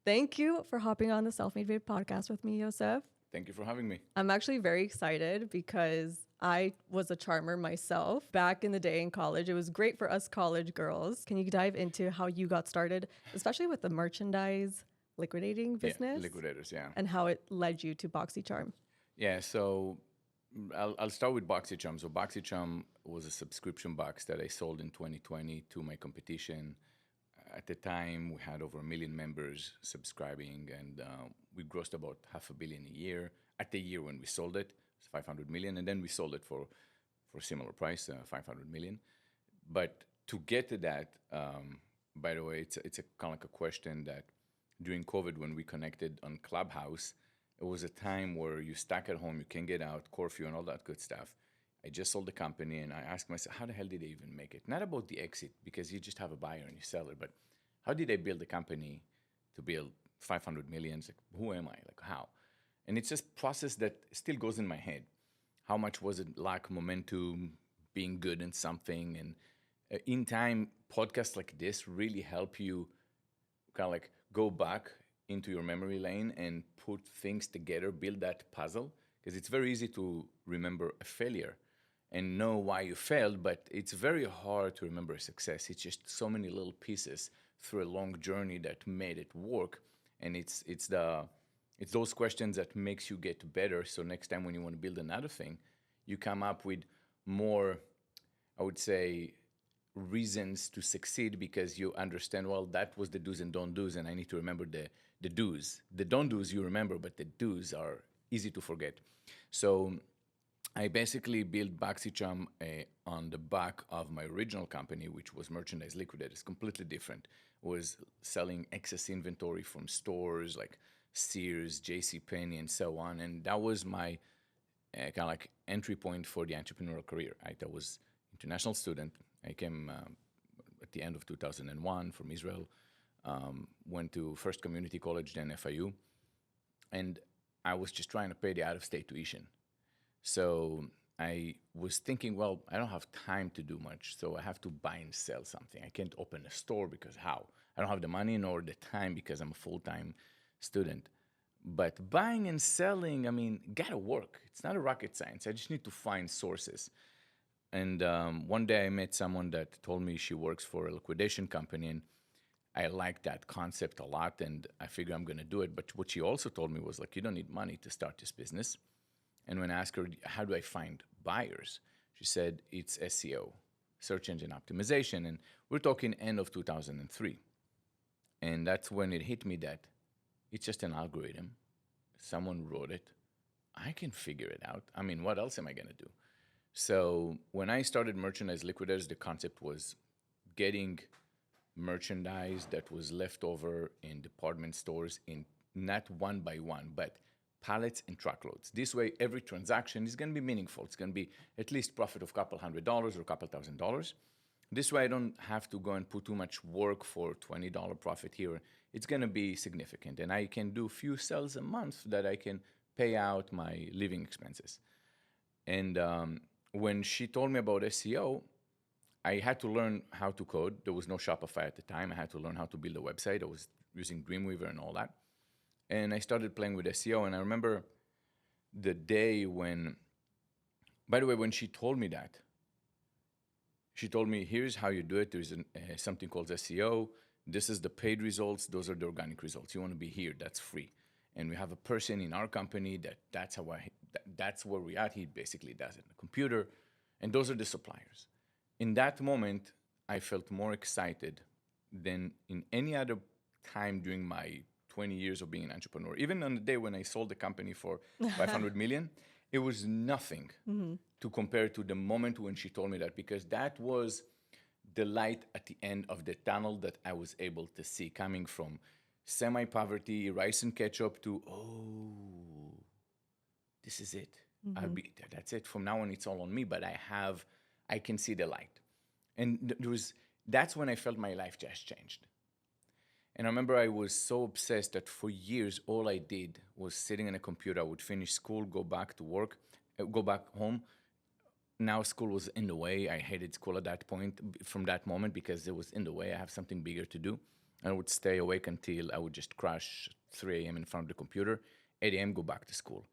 Thank you for hopping on the Self-Made Babe podcast with me, Yosef. Thank you for having me. I'm actually very excited because I was a charmer myself back in the day in college. It was great for us college girls. Can you dive into how you got started, especially with the merchandise liquidating business? Yeah, liquidators, yeah. And how it led you to BoxyCharm. Yeah, so I'll start with BoxyCharm. So BoxyCharm was a subscription box that I sold in 2020 to my competition. At the time, we had over 1 million members subscribing, and we grossed about $500 million a year. At the year when we sold it, it's 500 million, and then we sold it for a similar price, 500 million. But to get to that, by the way, it's a kind of like a question that during COVID, when we connected on Clubhouse, it was a time where you stuck at home, you can't get out, curfew, and all that good stuff. I just sold the company, and I asked myself, how the hell did they even make it? Not about the exit, because you just have a buyer and you sell it, but how did I build a company to build 500 million? Like, who am I? Like, how? And it's just process that still goes in my head. How much was it lack momentum, being good in something? And in time, podcasts like this really help you kind of like go back into your memory lane and put things together, build that puzzle. Because it's very easy to remember a failure and know why you failed, but it's very hard to remember a success. It's just so many little pieces through a long journey that made it work. And it's those questions that makes you get better. So next time when you want to build another thing, you come up with more, I would say, reasons to succeed because you understand, well, that was the do's and don't do's, and I need to remember the do's. The don't do's you remember, but the do's are easy to forget. So I basically built BoxyCharm on the back of my original company, which was Merchandise Liquidators, completely different. It was selling excess inventory from stores like Sears, JCPenney, and so on. And that was my kind of like entry point for the entrepreneurial career. Right? I was international student. I came at the end of 2001 from Israel, went to first community college, then FIU, and I was just trying to pay the out-of-state tuition. So I was thinking, well, I don't have time to do much, so I have to buy and sell something. I can't open a store because how? I don't have the money nor the time because I'm a full-time student. But buying and selling, I mean, gotta work. It's not a rocket science. I just need to find sources. And one day I met someone that told me she works for a liquidation company, and I liked that concept a lot, and I figured I'm going to do it. But what she also told me was like, you don't need money to start this business. And when I asked her, how do I find buyers? She said, it's SEO, search engine optimization. And we're talking end of 2003. And that's when it hit me that it's just an algorithm. Someone wrote it. I can figure it out. I mean, what else am I going to do? So when I started Merchandise Liquidators, the concept was getting merchandise that was left over in department stores in not one by one, but pallets and truckloads. This way, every transaction is going to be meaningful. It's going to be at least profit of $200 or $2,000. This way, I don't have to go and put too much work for $20 profit here. It's going to be significant, and I can do few sales a month that I can pay out my living expenses. And when she told me about SEO, I had to learn how to code. There was no Shopify at the time. I had to learn how to build a website. I was using Dreamweaver and all that. And I started playing with SEO. And I remember the day when, by the way, when she told me that, she told me, here's how you do it. There's something called SEO. This is the paid results. Those are the organic results. You want to be here. That's free. And we have a person in our company that's where we're at. He basically does it on the computer. And those are the suppliers. In that moment, I felt more excited than in any other time during my 20 years of being an entrepreneur. Even on the day when I sold the company for 500 million, it was nothing to compare to the moment when she told me that, because that was the light at the end of the tunnel that I was able to see, coming from semi-poverty, rice and ketchup to, oh, this is it. That's it. From now on, it's all on me, but I can see the light. And that's when I felt my life just changed. And I remember I was so obsessed that for years, all I did was sitting on a computer. I would finish school, go back to work, go back home. Now school was in the way. I hated school at that point, from that moment, because it was in the way. I have something bigger to do. I would stay awake until I would just crash 3 a.m. in front of the computer, 8 a.m. go back to school.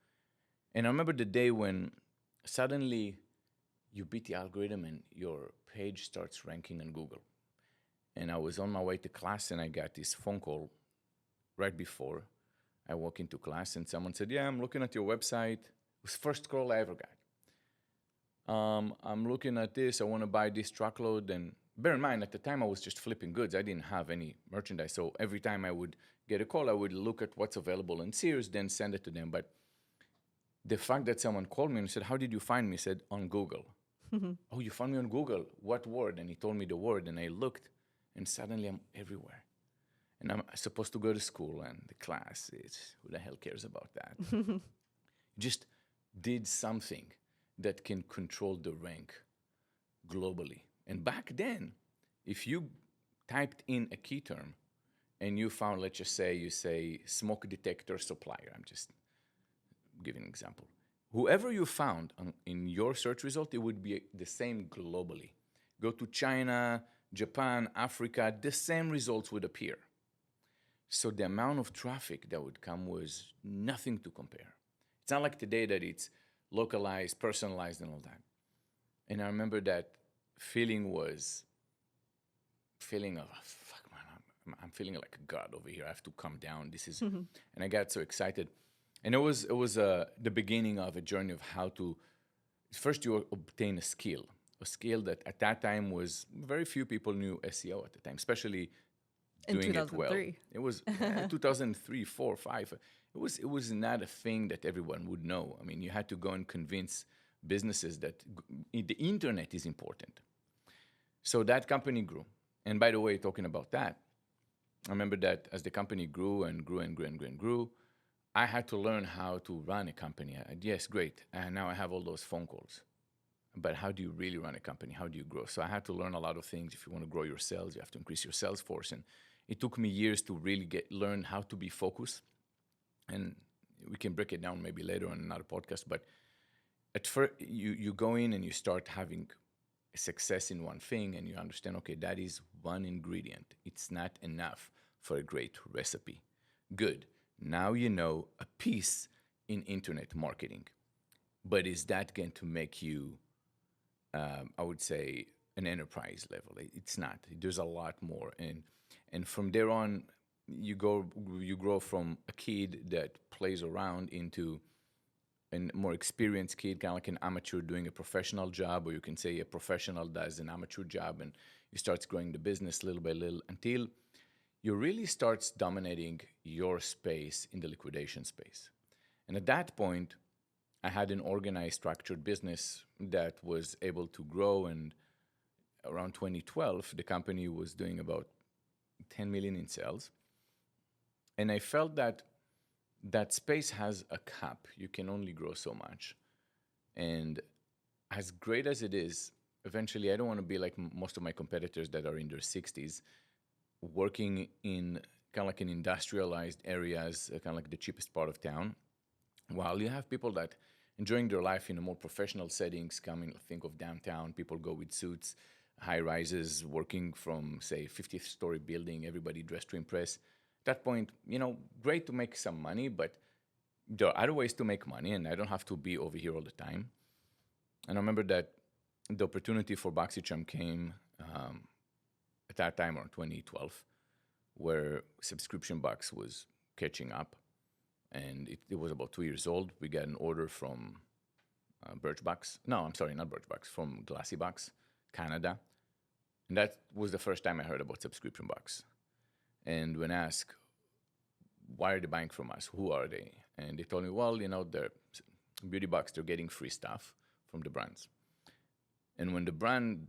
And I remember the day when suddenly you beat the algorithm and your page starts ranking on Google. And I was on my way to class and I got this phone call right before I walk into class, and someone said, "Yeah, I'm looking at your website." It was the first call I ever got. I'm looking at this. I want to buy this truckload. And bear in mind, at the time, I was just flipping goods. I didn't have any merchandise. So every time I would get a call, I would look at what's available in Sears, then send it to them. But the fact that someone called me and said, "How did you find me?" I said, "On Google." "Oh, you found me on Google. What word?" And he told me the word. And I looked, and suddenly I'm everywhere. And I'm supposed to go to school, and the class is, who the hell cares about that? Just did something that can control the rank globally. And back then, if you typed in a key term and you found, let's just say, you say smoke detector supplier, I'm just giving an example. Whoever you found in your search result, it would be the same globally. Go to China, Japan, Africa, the same results would appear. So the amount of traffic that would come was nothing to compare. It's not like today that it's localized, personalized, and all that. And I remember that feeling was feeling of, fuck, man, I'm feeling like a god over here. I have to calm down. This is, and I got so excited. And it was the beginning of a journey of how to, first you obtain a skill that at that time was very few people knew SEO at the time, especially doing it well. It was 2003, 4, 5. It was not a thing that everyone would know. I mean, you had to go and convince businesses that the internet is important. So that company grew. And by the way, talking about that, I remember that as the company grew and grew and grew and grew and grew, I had to learn how to run a company. Yes, great. And now I have all those phone calls. But how do you really run a company? How do you grow? So I had to learn a lot of things. If you want to grow your sales, you have to increase your sales force. And it took me years to really learn how to be focused. And we can break it down maybe later on another podcast. But at first, you go in and you start having success in one thing, and you understand, okay, that is one ingredient. It's not enough for a great recipe. Good. Now you know a piece in internet marketing. But is that going to make you, I would say, an enterprise level? It's not. There's a lot more. And from there on, you grow from a kid that plays around into a more experienced kid, kind of like an amateur doing a professional job, or you can say a professional does an amateur job, and you start growing the business little by little until you really starts dominating your space in the liquidation space. And at that point, I had an organized, structured business that was able to grow, and around 2012, the company was doing about 10 million in sales. And I felt that that space has a cap. You can only grow so much. And as great as it is, eventually I don't want to be like most of my competitors that are in their 60s, working in kind of like in industrialized areas, kind of like the cheapest part of town, while you have people that enjoying their life in a more professional settings, coming, think of downtown, people go with suits, high rises, working from, say, 50th story building, everybody dressed to impress. At that point, great to make some money, but there are other ways to make money, and I don't have to be over here all the time. And I remember that the opportunity for BoxyCharm came at that time, around 2012, where subscription box was catching up. And it was about 2 years old. We got an order from Birchbox. No, I'm sorry, not Birchbox, from Glassybox, Canada. And that was the first time I heard about subscription box. And when asked, why are they buying from us? Who are they? And they told me, well, they're beauty box, they're getting free stuff from the brands. And when the brand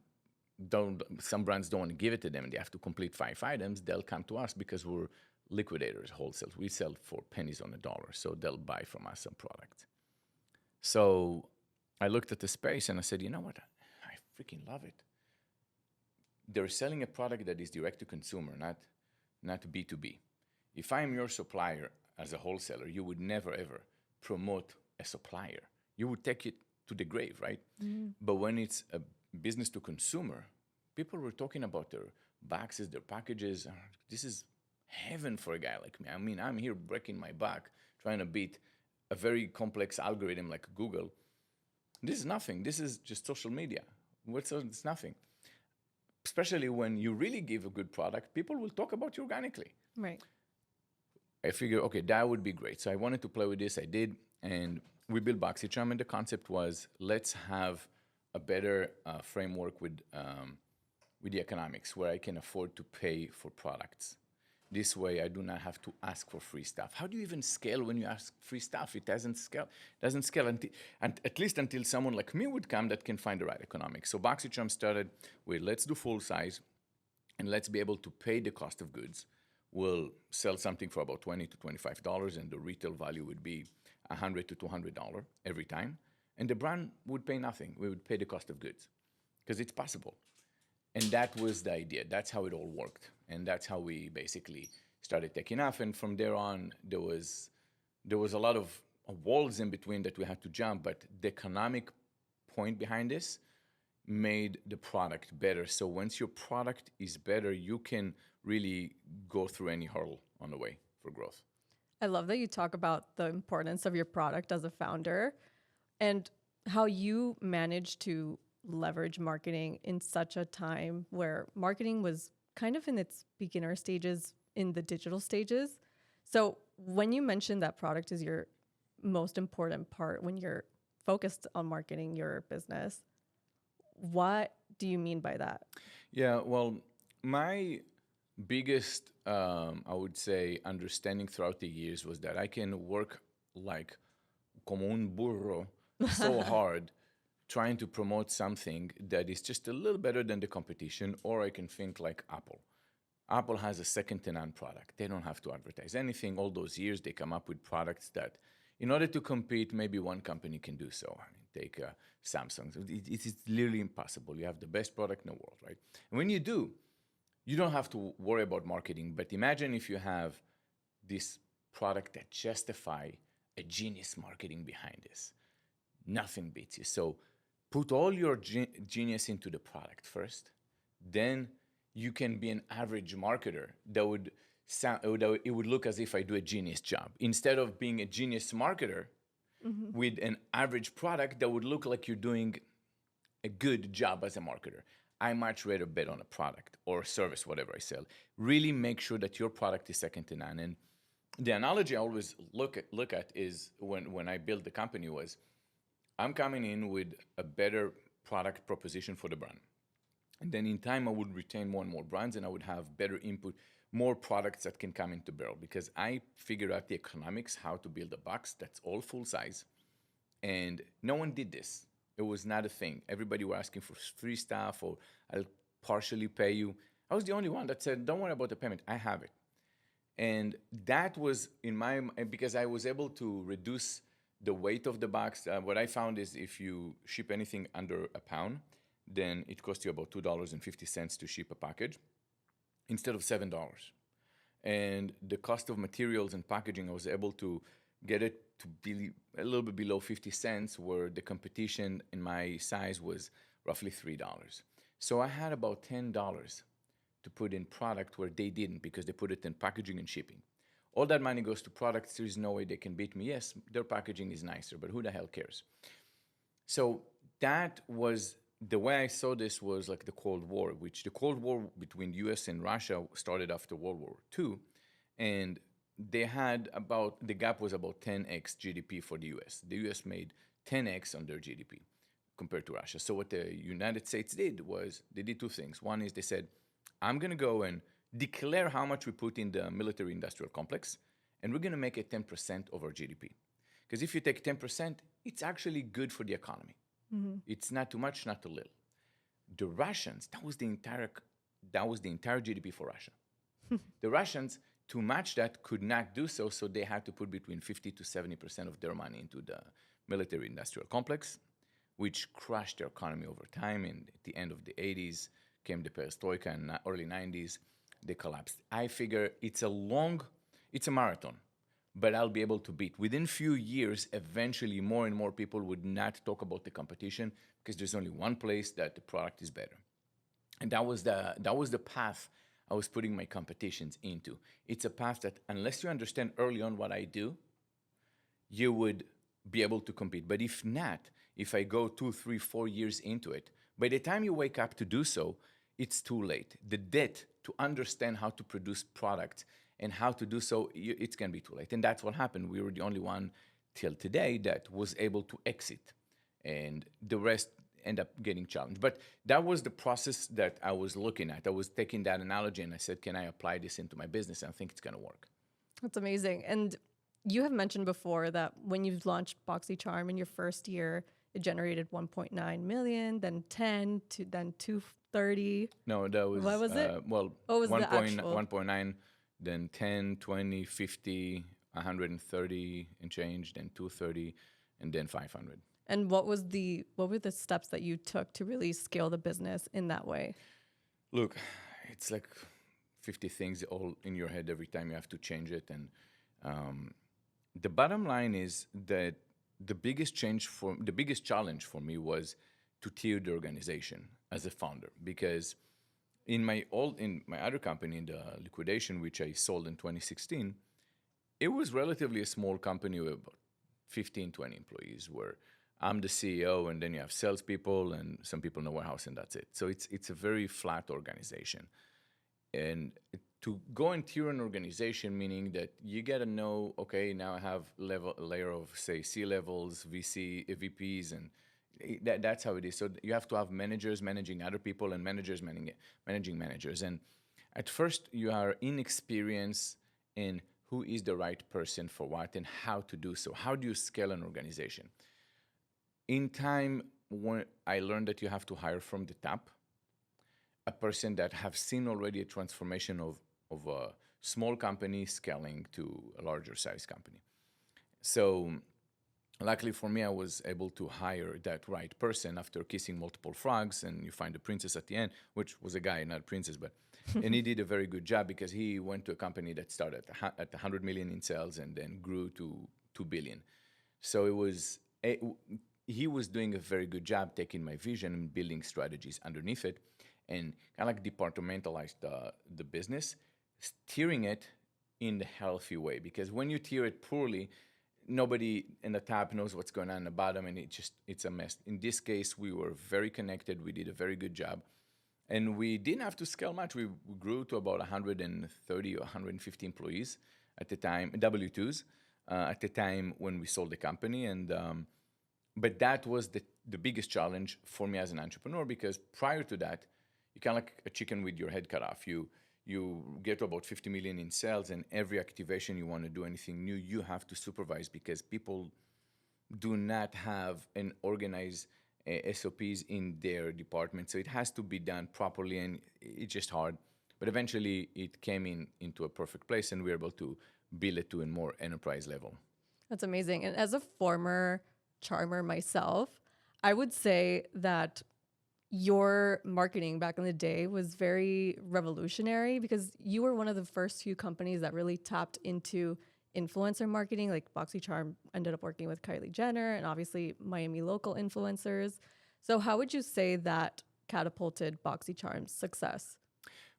some brands don't want to give it to them and they have to complete 5 items, they'll come to us because we're liquidators, wholesale. We sell for pennies on the dollar, so they'll buy from us some product. So I looked at the space and I said, you know what? I freaking love it. They're selling a product that is direct to consumer, not B2B. If I'm your supplier as a wholesaler, you would never, ever promote a supplier. You would take it to the grave, right? Mm-hmm. But when it's a business to consumer, people were talking about their boxes, their packages. This is heaven for a guy like me. I mean, I'm here breaking my back trying to beat a very complex algorithm like Google. This is nothing. This is just social media. It's nothing. Especially when you really give a good product, people will talk about you organically. Right. I figured, okay, that would be great. So I wanted to play with this. I did. And we built BoxyCharm. And the concept was, let's have a better framework with the economics where I can afford to pay for products. This way, I do not have to ask for free stuff. How do you even scale when you ask free stuff? It doesn't scale. Doesn't scale until, and at least until someone like me would come that can find the right economics. So Boxycharm started with, let's do full size, and let's be able to pay the cost of goods. We'll sell something for about $20 to $25, and the retail value would be $100 to $200 every time. And the brand would pay nothing. We would pay the cost of goods because it's possible. And that was the idea. That's how it all worked. And that's how we basically started taking off. And from there on, there was a lot of walls in between that we had to jump. But the economic point behind this made the product better. So once your product is better, you can really go through any hurdle on the way for growth. I love that you talk about the importance of your product as a founder and how you managed to leverage marketing in such a time where marketing was kind of in its beginner stages, in the digital stages. So when you mentioned that product is your most important part when you're focused on marketing your business, what do you mean by that? Yeah, well, my biggest, I would say, understanding throughout the years was that I can work like como un burro so hard trying to promote something that is just a little better than the competition, or I can think like Apple. Apple has a second-to-none product. They don't have to advertise anything. All those years, they come up with products that, in order to compete, maybe one company can do so. I mean, take Samsung. It is literally impossible. You have the best product in the world, right? And when you do, you don't have to worry about marketing. But imagine if you have this product that justify a genius marketing behind this. Nothing beats you. So put all your genius into the product first. Then you can be an average marketer that would it would look as if I do a genius job. Instead of being a genius marketer with an average product that would look like you're doing a good job as a marketer. I much rather bet on a product or service, whatever I sell. Really make sure that your product is second to none. And the analogy I always look at is when I built the company was, I'm coming in with a better product proposition for the brand. And then in time, I would retain more and more brands and I would have better input, more products that can come into barrel because I figured out the economics, how to build a box that's all full size. And no one did this. It was not a thing. Everybody were asking for free stuff or I'll partially pay you. I was the only one that said, don't worry about the payment. I have it. And that was because I was able to reduce the weight of the box. What I found is if you ship anything under a pound, then it costs you about $2.50 to ship a package instead of $7. And the cost of materials and packaging, I was able to get it to be a little bit below 50 cents, where the competition in my size was roughly $3. So I had about $10 to put in product where they didn't because they put it in packaging and shipping. All that money goes to products. There's no way they can beat me. Yes, their packaging is nicer, but who the hell cares? So that was the way I saw this was like the Cold War, which the Cold War between US and Russia started after World War II. And they had the gap was about 10x GDP for the US. The US made 10x on their GDP compared to Russia. So what the United States did was they did two things. One is they said, I'm going to go and declare how much we put in the military industrial complex, and we're going to make it 10% of our GDP. Because if you take 10%, it's actually good for the economy. Mm-hmm. It's not too much, not too little. The Russians, that was the entire GDP for Russia. The Russians, to match that, could not do so, so they had to put between 50 to 70% of their money into the military industrial complex, which crushed their economy over time. And at the end of the 80s came the perestroika, and early 90s, they collapsed. I figure it's a marathon, but I'll be able to beat. Within few years, eventually more and more people would not talk about the competition because there's only one place that the product is better. And that was the path I was putting my competitions into. It's a path that, unless you understand early on what I do, you would be able to compete. But if not, if I go 2, 3, 4 years into it, by the time you wake up to do so, it's too late. The debt to understand how to produce products and how to do so, it's going to be too late. And that's what happened. We were the only one till today that was able to exit. And the rest end up getting challenged. But that was the process that I was looking at. I was taking that analogy and I said, can I apply this into my business? And I think it's going to work. That's amazing. And you have mentioned before that when you've launched BoxyCharm in your first year, it generated 1.9 million, then 10, to then 230. No, that was, What was it? well, What was the actual? 1.9, then 10, 20, 50, 130 and change, then 230, and then 500. And what were the steps that you took to really scale the business in that way? Look, it's like 50 things all in your head every time you have to change it. And the bottom line is that the biggest challenge for me was to tier the organization as a founder, because in my other company, in the liquidation, which I sold in 2016, it was relatively a small company with about 15, 20 employees, where I'm the CEO, and then you have salespeople and some people in the warehouse, and that's it. So it's a very flat organization. And to go and tier an organization, meaning that you got to know, okay, now I have a layer of, say, C-levels, VPs, and that's how it is. So you have to have managers managing other people and managers managing managers. And at first, you are inexperienced in who is the right person for what and how to do so. How do you scale an organization? In time, when I learned that you have to hire from the top, a person that have seen already a transformation of a small company scaling to a larger size company. So luckily for me, I was able to hire that right person after kissing multiple frogs, and you find a princess at the end, which was a guy, not a princess, but and he did a very good job, because he went to a company that started at 100 million in sales and then grew to 2 billion. So he was doing a very good job taking my vision and building strategies underneath it, and kind of like departmentalized the business, steering it in the healthy way. Because when you tier it poorly, nobody in the top knows what's going on in the bottom, and it's a mess. In this case, we were very connected. We did a very good job. And we didn't have to scale much. We grew to about 130 or 150 employees at the time, W-2s, at the time when we sold the company. And but that was the biggest challenge for me as an entrepreneur, because prior to that, you kind of like a chicken with your head cut off. You get to about 50 million in sales, and every activation you want to do anything new, you have to supervise, because people do not have an organized SOPs in their department. So it has to be done properly, and it's just hard. But eventually it came into a perfect place, and we were able to build it to a more enterprise level. That's amazing. And as a former charmer myself, I would say that your marketing back in the day was very revolutionary, because you were one of the first few companies that really tapped into influencer marketing. Like Boxycharm ended up working with Kylie Jenner and obviously Miami local influencers. So how would you say that catapulted Boxycharm's success?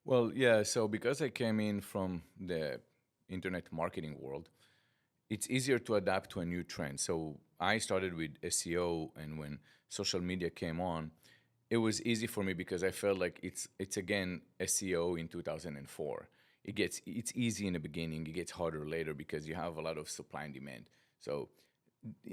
Well, yeah. So because I came in from the internet marketing world, it's easier to adapt to a new trend. So I started with SEO, and when social media came on, it was easy for me, because I felt like it's again SEO in 2004. It's easy in the beginning. It gets harder later, because you have a lot of supply and demand. So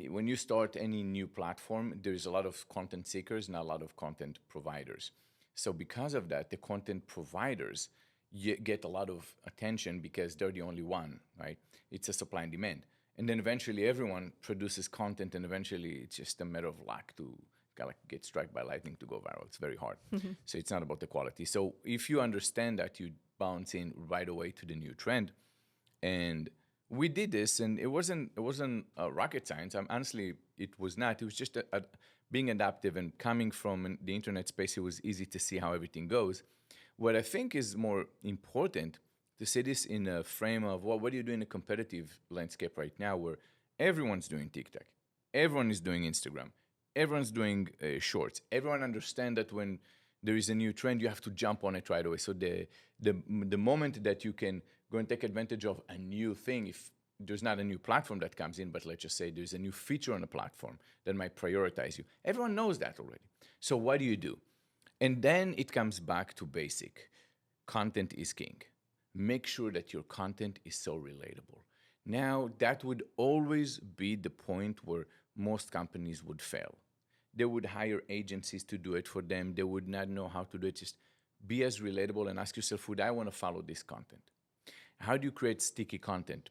when you start any new platform, there's a lot of content seekers, not a lot of content providers. So because of that, the content providers get a lot of attention, because they're the only one, right? It's a supply and demand. And then eventually everyone produces content, and eventually it's just a matter of luck to kind of like get struck by lightning to go viral. It's very hard. So it's not about the quality. So if you understand that, you bounce in right away to the new trend. And we did this, and it wasn't rocket science. Honestly, it was not. It was just being adaptive, and coming from the internet space, it was easy to see how everything goes. What I think is more important to see this in a frame of, well, what do you do in a competitive landscape right now, where everyone's doing TikTok, everyone is doing Instagram, everyone's doing shorts. Everyone understands that when there is a new trend, you have to jump on it right away. So the moment that you can go and take advantage of a new thing, if there's not a new platform that comes in, but let's just say there's a new feature on a platform that might prioritize you. Everyone knows that already. So what do you do? And then it comes back to basic. Content is king. Make sure that your content is so relatable. Now, that would always be the point where most companies would fail. They would hire agencies to do it for them. They would not know how to do it. Just be as relatable and ask yourself, would I want to follow this content? How do you create sticky content?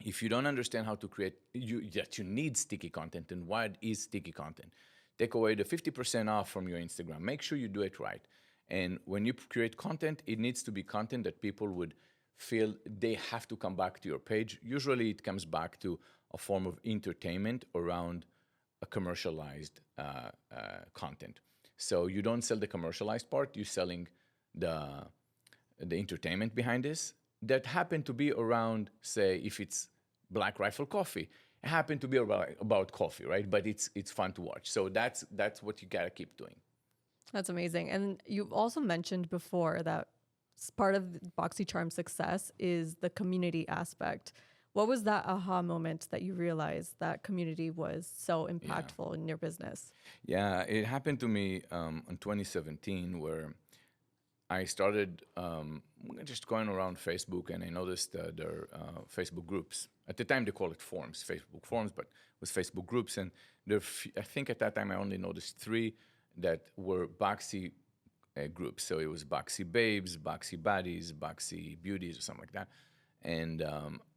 If you don't understand how to create, that you need sticky content, and what is sticky content? Take away the 50% off from your Instagram. Make sure you do it right. And when you create content, it needs to be content that people would feel they have to come back to your page. Usually it comes back to a form of entertainment around a commercialized content. So you don't sell the commercialized part, you're selling the entertainment behind this that happen to be around, say, if it's Black Rifle Coffee, it happened to be about coffee, right? But it's fun to watch. So that's what you gotta keep doing. That's amazing. And you've also mentioned before that part of BoxyCharm's success is the community aspect. What was that aha moment that you realized that community was so impactful in your business? Yeah, it happened to me in 2017 where I started just going around Facebook, and I noticed there are Facebook groups. At the time, they call it forums, Facebook forums, but it was Facebook groups. And I think at that time, I only noticed 3 that were Boxy groups. So it was Boxy Babes, Boxy Buddies, Boxy Beauties, or something like that. And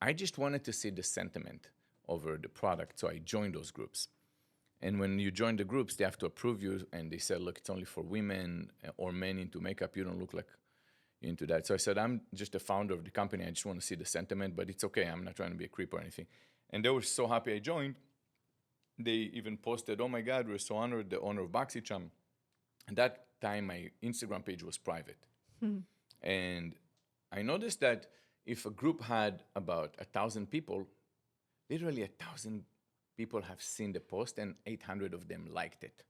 I just wanted to see the sentiment over the product, so I joined those groups. And when you join the groups, they have to approve you, and they said, look, it's only for women or men into makeup. You don't look like you're into that. So I said, I'm just the founder of the company. I just want to see the sentiment, but it's okay. I'm not trying to be a creep or anything. And they were so happy I joined. They even posted, oh my God, we're so honored, the owner of Boxycharm. At that time, my Instagram page was private. And I noticed that if a group had about 1,000 people, literally 1,000 people have seen the post and 800 of them liked it.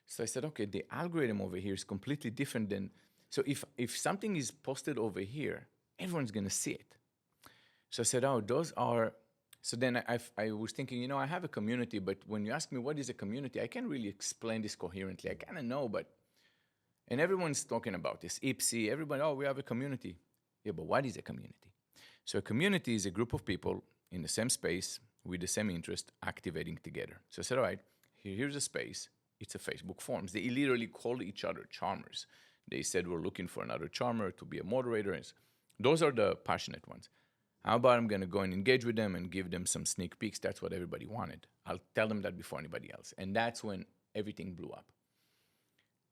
So I said, okay, the algorithm over here is completely different than, so if something is posted over here, everyone's gonna see it. So I said, oh, those are, so then I was thinking, I have a community, but when you ask me what is a community, I can't really explain this coherently. I kind of know, and everyone's talking about this, Ipsy, everybody, oh, we have a community. Yeah, but what is a community? So a community is a group of people in the same space with the same interest activating together. So I said, all right, here's a space. It's a Facebook forums. They literally call each other charmers. They said, we're looking for another charmer to be a moderator. Those are the passionate ones. How about I'm going to go and engage with them and give them some sneak peeks? That's what everybody wanted. I'll tell them that before anybody else. And that's when everything blew up.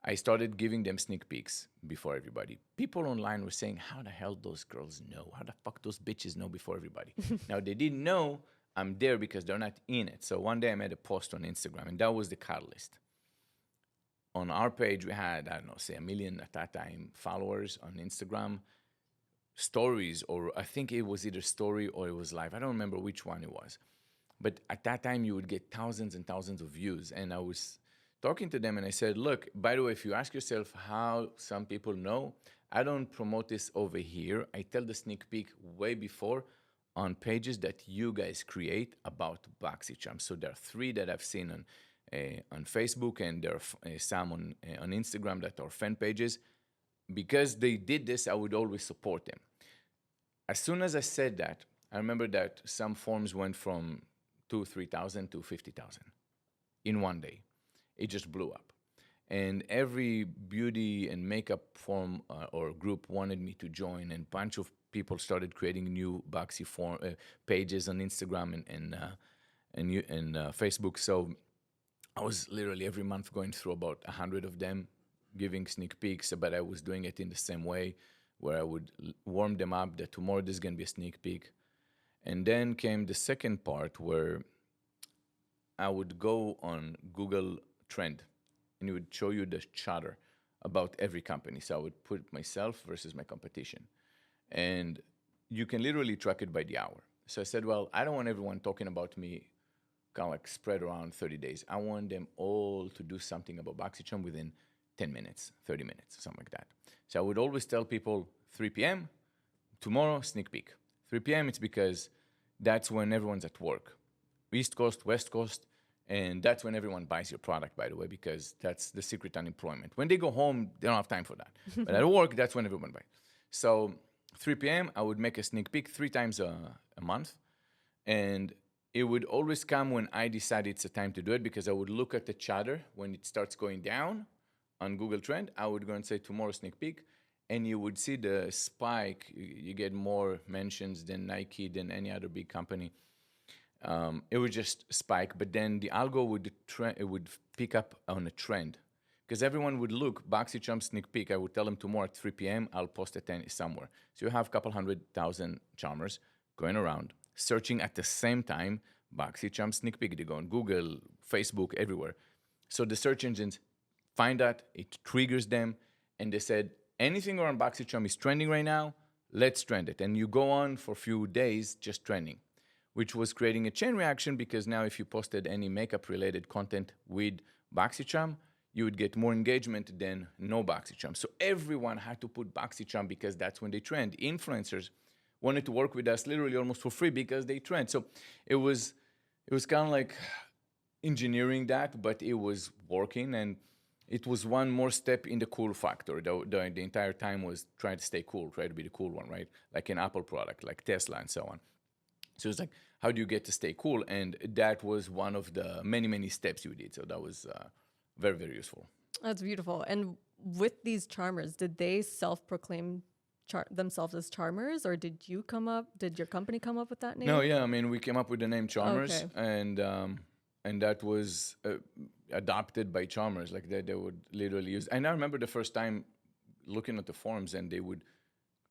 I started giving them sneak peeks before everybody. People online were saying, how the hell those girls know? How the fuck those bitches know before everybody? Now, they didn't know I'm there because they're not in it. So one day I made a post on Instagram, and that was the catalyst. On our page, we had, I don't know, say 1 million at that time followers on Instagram. Stories, or I think it was either story or it was live. I don't remember which one it was. But at that time, you would get thousands and thousands of views. And I was talking to them and I said, look, by the way, if you ask yourself how some people know, I don't promote this over here. I tell the sneak peek way before on pages that you guys create about Boxycharm. So there are 3 that I've seen on Facebook, and there are some on Instagram that are fan pages. Because they did this, I would always support them. As soon as I said that, I remember that some forms went from 3,000 to 50,000 in one day. It just blew up. And every beauty and makeup forum or group wanted me to join, and a bunch of people started creating new Boxy pages on Instagram and Facebook. So I was literally every month going through about 100 of them, giving sneak peeks, but I was doing it in the same way, where I would warm them up that tomorrow there's going to be a sneak peek. And then came the second part, where I would go on Google Trend, and it would show you the chatter about every company. So I would put myself versus my competition. And you can literally track it by the hour. So I said, well, I don't want everyone talking about me kind of like spread around 30 days. I want them all to do something about Boxycharm within 10 minutes, 30 minutes, something like that. So I would always tell people 3 p.m., tomorrow, sneak peek. 3 p.m., it's because that's when everyone's at work. East Coast, West Coast, and that's when everyone buys your product, by the way, because that's the secret unemployment. When they go home, they don't have time for that. But at work, that's when everyone buys. So 3 p.m., I would make a sneak peek 3 times a month. And it would always come when I decided it's a time to do it, because I would look at the chatter when it starts going down on Google Trend. I would go and say tomorrow sneak peek, and you would see the spike. You get more mentions than Nike, than any other big company. It would just spike, but then the algo would pick up on a trend, because everyone would look BoxyCharm sneak peek. I would tell them tomorrow at 3 p.m. I'll post it somewhere. So you have a couple 100,000 charmers going around searching at the same time BoxyCharm sneak peek. They go on Google, Facebook, everywhere. So the search engines find that, it triggers them, and they said anything around BoxyCharm is trending right now. Let's trend it, and you go on for a few days just trending, which was creating a chain reaction, because now if you posted any makeup-related content with BoxyCharm, you would get more engagement than no BoxyCharm. So everyone had to put BoxyCharm because that's when they trend. Influencers wanted to work with us literally almost for free because they trend. So it was kind of like engineering that, but it was working, and it was one more step in the cool factor. The entire time was trying to stay cool, try to be the cool one, right? Like an Apple product, like Tesla and so on. So it's like, how do you get to stay cool? And that was one of the many, many steps you did. So that was very, very useful. That's beautiful. And with these charmers, did they self-proclaim themselves as charmers, or did your company come up with that name? No, yeah, I mean, we came up with the name Charmers, Okay. and that was adopted by Charmers. Like they would literally use. And I remember the first time looking at the forums, and they would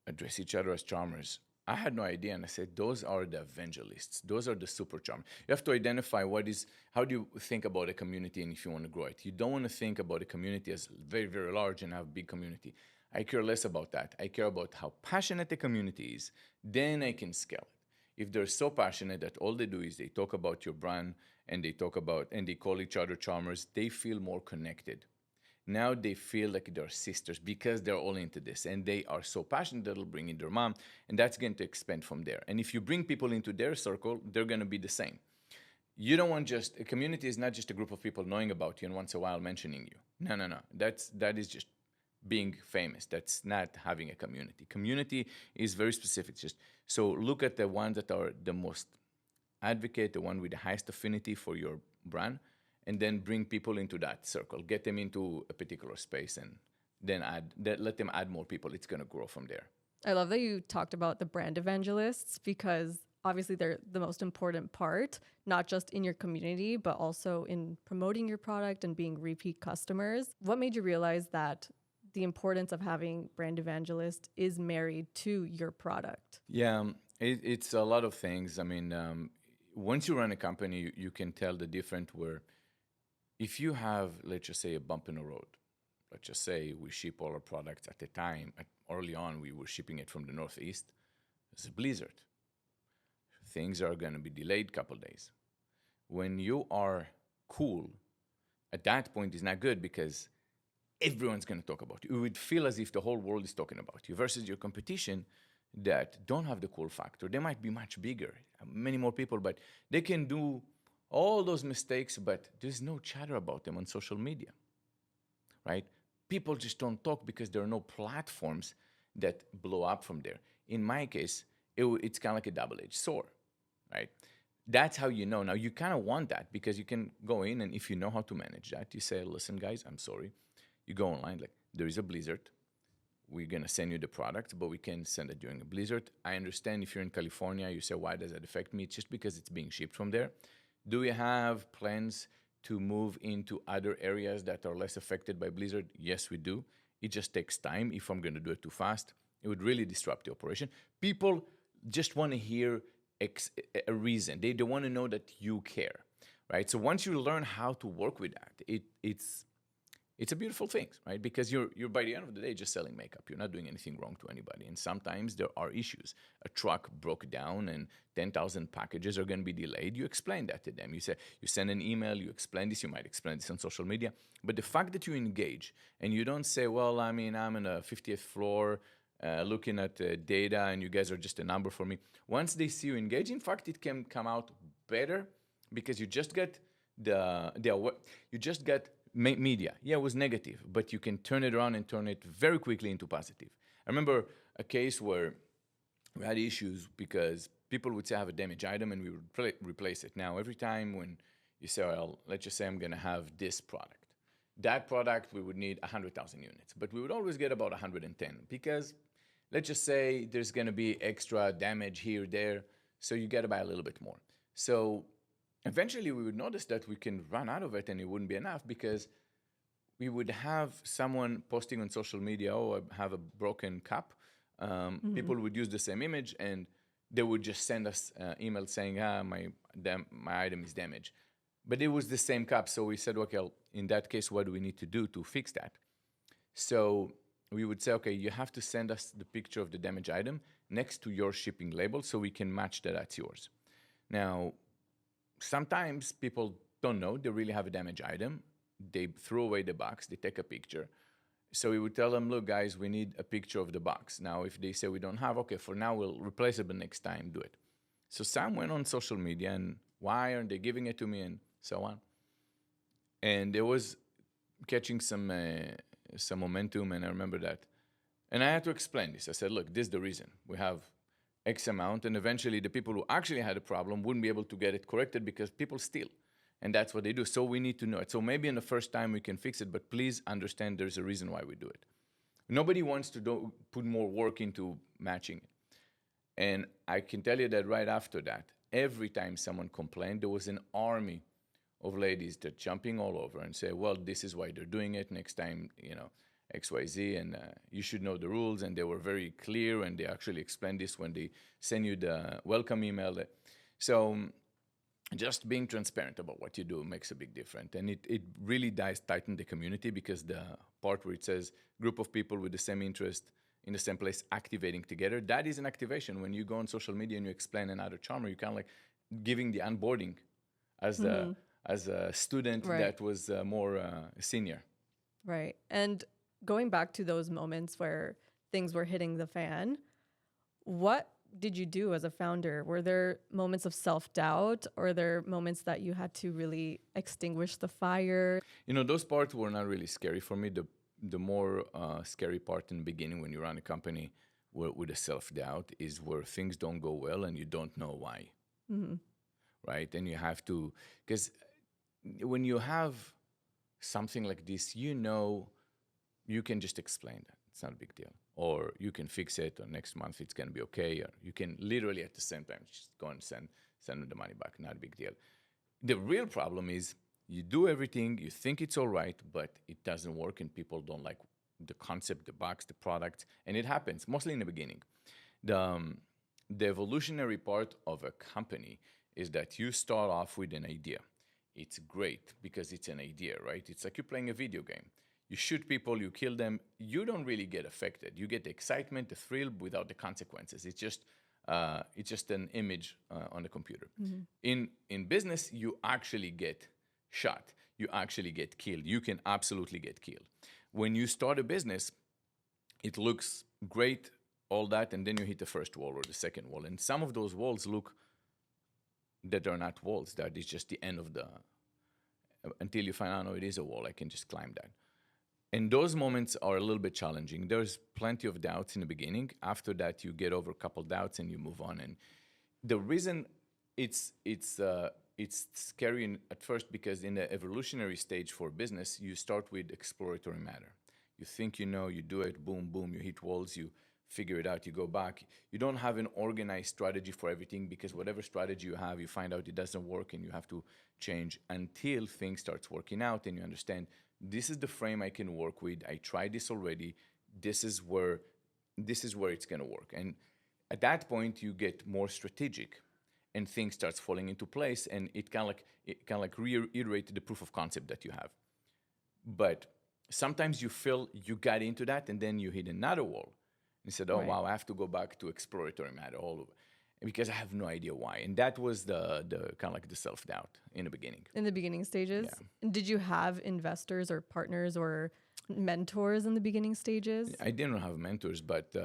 address each other as Charmers. I had no idea, and I said, those are the Evangelists. Those are the super charmers. You have to identify how do you think about a community, and if you want to grow it. You don't want to think about a community as very, very large and have a big community. I care less about that. I care about how passionate the community is. Then I can scale it. If they're so passionate that all they do is they talk about your brand, and they call each other Charmers, they feel more connected. Now they feel like they're sisters because they're all into this, and they are so passionate that they'll bring in their mom, and that's going to expand from there. And if you bring people into their circle, they're going to be the same. You don't want a community is not just a group of people knowing about you and once in a while mentioning you. No. That is just being famous. That's not having a community. Community is very specific. So look at the ones that are the most advocate, the one with the highest affinity for your brand, and then bring people into that circle, get them into a particular space, and then let them add more people. It's going to grow from there. I love that you talked about the brand evangelists, because obviously they're the most important part, not just in your community, but also in promoting your product and being repeat customers. What made you realize that the importance of having brand evangelist is married to your product? Yeah, it's a lot of things. I mean, once you run a company, you can tell the difference where if you have, let's just say, a bump in the road, let's just say we ship all our products at the time, early on, we were shipping it from the Northeast. It's a blizzard. Things are going to be delayed a couple days. When you are cool, at that point, it's not good because everyone's going to talk about you. It would feel as if the whole world is talking about you versus your competition that don't have the cool factor. They might be much bigger, many more people, but they can do all those mistakes, but there's no chatter about them on social media, right? People just don't talk because there are no platforms that blow up from there. In my case, it's kind of like a double-edged sword, right? That's how you know. Now, you kind of want that because you can go in, and if you know how to manage that, you say, listen, guys, I'm sorry. You go online, like, there is a blizzard. We're going to send you the product, but we can send it during a blizzard. I understand if you're in California, you say, why does that affect me? It's just because it's being shipped from there. Do we have plans to move into other areas that are less affected by blizzard? Yes, we do. It just takes time. If I'm going to do it too fast, it would really disrupt the operation. People just want to hear a reason. They want to know that you care, right? So once you learn how to work with that, It's a beautiful thing, right? Because you're by the end of the day just selling makeup. You're not doing anything wrong to anybody. And sometimes there are issues. A truck broke down and 10,000 packages are going to be delayed. You explain that to them. You send an email, you explain this, you might explain this on social media. But the fact that you engage and you don't say, well, I mean, I'm on a 50th floor looking at data and you guys are just a number for me. Once they see you engage, in fact, it can come out better because you just get you just get media. Yeah, it was negative, but you can turn it around and turn it very quickly into positive. I remember a case where we had issues because people would say I have a damaged item and we would replace it. Now, every time when you say, well, let's just say I'm going to have this product. That product, we would need 100,000 units, but we would always get about 110 because let's just say there's going to be extra damage here, there, so you got to buy a little bit more. So eventually we would notice that we can run out of it and it wouldn't be enough because we would have someone posting on social media, oh, I have a broken cup. People would use the same image and they would just send us email saying, my item is damaged. But it was the same cup. So we said, okay, in that case, what do we need to do to fix that? So we would say, okay, you have to send us the picture of the damaged item next to your shipping label so we can match that that's yours. Now, sometimes people don't know they really have a damaged item. They throw away the box, they take a picture. So we would tell them, look, guys, we need a picture of the box. Now, if they say we don't have, okay, for now, we'll replace it, but next time, do it. So Sam went on social media and why aren't they giving it to me and so on. And it was catching some momentum, and I remember that. And I had to explain this. I said, look, this is the reason. We have X amount, and eventually the people who actually had a problem wouldn't be able to get it corrected because people steal. And that's what they do. So we need to know it. So maybe in the first time we can fix it, but please understand there's a reason why we do it. Nobody wants to put more work into matching it. And I can tell you that right after that, every time someone complained, there was an army of ladies that jumping all over and say, well, this is why they're doing it. Next time, XYZ, and you should know the rules. And they were very clear, and they actually explained this when they send you the welcome email. So just being transparent about what you do makes a big difference. And it really does tighten the community because the part where it says group of people with the same interest in the same place activating together, that is an activation. When you go on social media and you explain another charmer, you kind of like giving the onboarding as a student that was more senior. Right. And going back to those moments where things were hitting the fan, what did you do as a founder? Were there moments of self-doubt, or are there moments that you had to really extinguish the fire? Those parts were not really scary for me. The more scary part in the beginning when you run a company with a self-doubt is where things don't go well and you don't know why. Right? And you have to, because when you have something like this, you can just explain that. It's not a big deal. Or you can fix it, or next month it's going to be okay. Or you can literally at the same time just go and send them the money back. Not a big deal. The real problem is you do everything, you think it's all right, but it doesn't work and people don't like the concept, the box, the product. And it happens mostly in the beginning. The evolutionary part of a company is that you start off with an idea. It's great because it's an idea, right? It's like you're playing a video game. You shoot people, you kill them. You don't really get affected. You get the excitement, the thrill without the consequences. It's just an image on the computer. In business, you actually get shot. You actually get killed. You can absolutely get killed. When you start a business, it looks great, all that, and then you hit the first wall or the second wall. And some of those walls look that are not walls. That is just the end of until you find out, no, it is a wall. I can just climb that. And those moments are a little bit challenging. There's plenty of doubts in the beginning. After that, you get over a couple doubts and you move on. And the reason it's scary at first because in the evolutionary stage for business, you start with exploratory matter. You think you do it, boom, boom, you hit walls, you figure it out, you go back. You don't have an organized strategy for everything because whatever strategy you have, you find out it doesn't work and you have to change until things starts working out and you understand this is the frame I can work with. I tried this already. This is where it's going to work. And at that point, you get more strategic and things starts falling into place and it kind of like reiterate the proof of concept that you have. But sometimes you feel you got into that and then you hit another wall. You said, oh, Right. wow, I have to go back to exploratory matter all over. Because I have no idea why. And that was the kind of like the self-doubt in the beginning. In the beginning stages? Yeah. And did you have investors or partners or mentors in the beginning stages? I didn't have mentors, but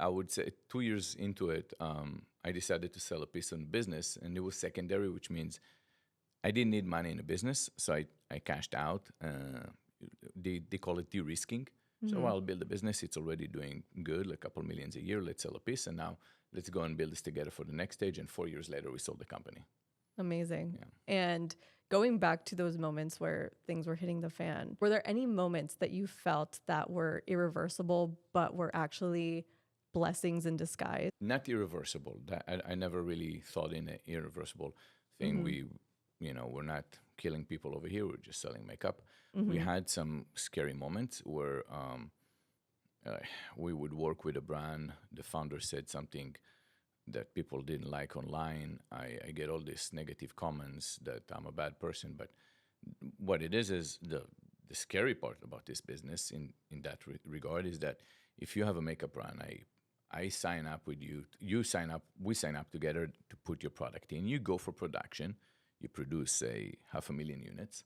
I would say 2 years into it, I decided to sell a piece of the business, and it was secondary, which means I didn't need money in the business, so I cashed out. They call it de-risking. So I'll build a business. It's already doing good, like a couple millions a year. Let's sell a piece, and now let's go and build this together for the next stage. And 4 years later, we sold the company. Amazing. Yeah. And going back to those moments where things were hitting the fan, were there any moments that you felt that were irreversible, but were actually blessings in disguise? Not irreversible. I never really thought in an irreversible thing. We're not killing people over here. We're just selling makeup. We had some scary moments where we would work with a brand. The founder said something that people didn't like online. I get all these negative comments that I'm a bad person. But what it is the scary part about this business in that regard is that if you have a makeup brand, I sign up with you, you sign up, we sign up together to put your product in. You go for production, you produce, say, 500,000 units,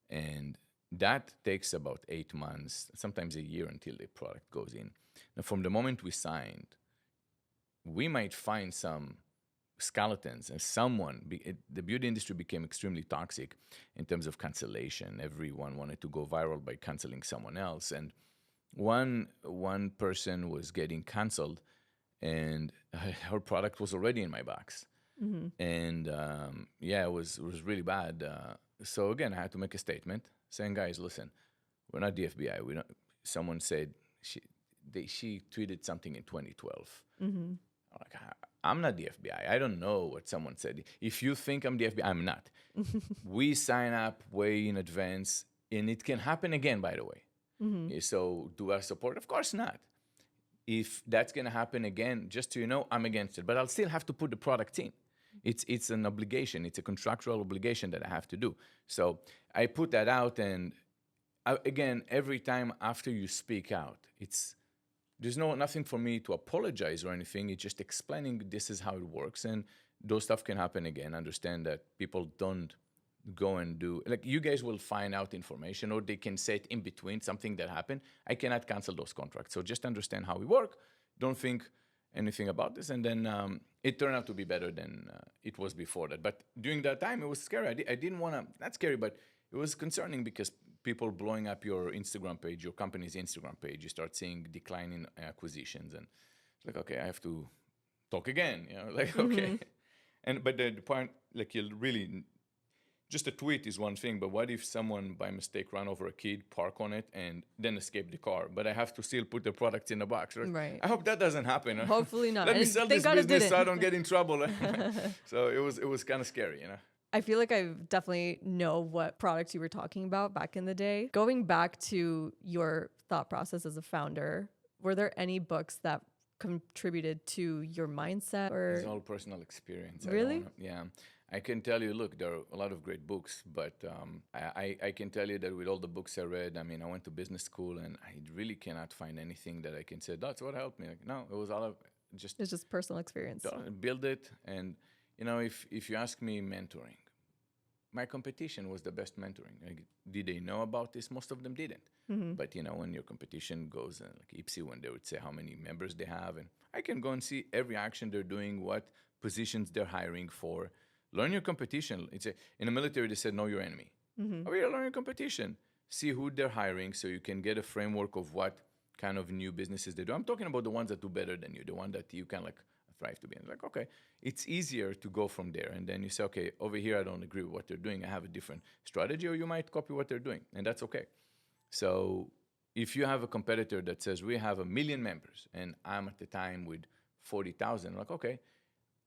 and that takes about 8 months, sometimes a year until the product goes in. Now, from the moment we signed, we might find some skeletons and the beauty industry became extremely toxic in terms of cancellation. Everyone wanted to go viral by canceling someone else. And one person was getting canceled, and her product was already in my box. And it was really bad. So again, I had to make a statement saying, guys, listen, we're not the FBI. We don't. Someone said she tweeted something in 2012. I'm like, I'm not the FBI. I don't know what someone said. If you think I'm the FBI, I'm not. We sign up way in advance, and it can happen again, by the way. So do I support? Of course not. If that's going to happen again, just so you know, I'm against it. But I'll still have to put the product in. It's an obligation. It's a contractual obligation that I have to do. So I put that out, and again, every time after you speak out, there's nothing for me to apologize or anything. It's just explaining this is how it works, and those stuff can happen again. Understand that people don't go and do, like, you guys will find out information, or they can say it in between something that happened. I cannot cancel those contracts. So just understand how we work. Don't think anything about this. And then it turned out to be better than it was before that. But during that time, it was scary. I didn't want to, not scary, but it was concerning because people blowing up your Instagram page, your company's Instagram page, you start seeing declining acquisitions. And it's like, okay, I have to talk again, like, okay. But the point, like, you'll really, just a tweet is one thing, but what if someone by mistake run over a kid, park on it, and then escape the car? But I have to still put the products in the box, right? Right. I hope that doesn't happen. Hopefully not. Let me And sell thank this God it business so I didn't. don't get in trouble. So it was kind of scary, I feel like I definitely know what products you were talking about back in the day. Going back to your thought process as a founder, were there any books that contributed to your mindset? It's all personal experience. Really? I can tell you, look, there are a lot of great books, but I can tell you that with all the books I read, I mean, I went to business school, and I really cannot find anything that I can say, that's what helped me. Like, no, it was all of just... It's just personal experience. Build it. And, if you ask me, mentoring, my competition was the best mentoring. Like, did they know about this? Most of them didn't. But, when your competition goes, like Ipsy, when they would say how many members they have, and I can go and see every action they're doing, what positions they're hiring for. Learn your competition. In the military, they said, know your enemy. Oh, yeah, learn your competition. See who they're hiring so you can get a framework of what kind of new businesses they do. I'm talking about the ones that do better than you, the one that you can, like, thrive to be in. Like, okay, it's easier to go from there. And then you say, okay, over here, I don't agree with what they're doing. I have a different strategy, or you might copy what they're doing. And that's okay. So if you have a competitor that says, we have 1 million members, and I'm at the time with 40,000, like, okay,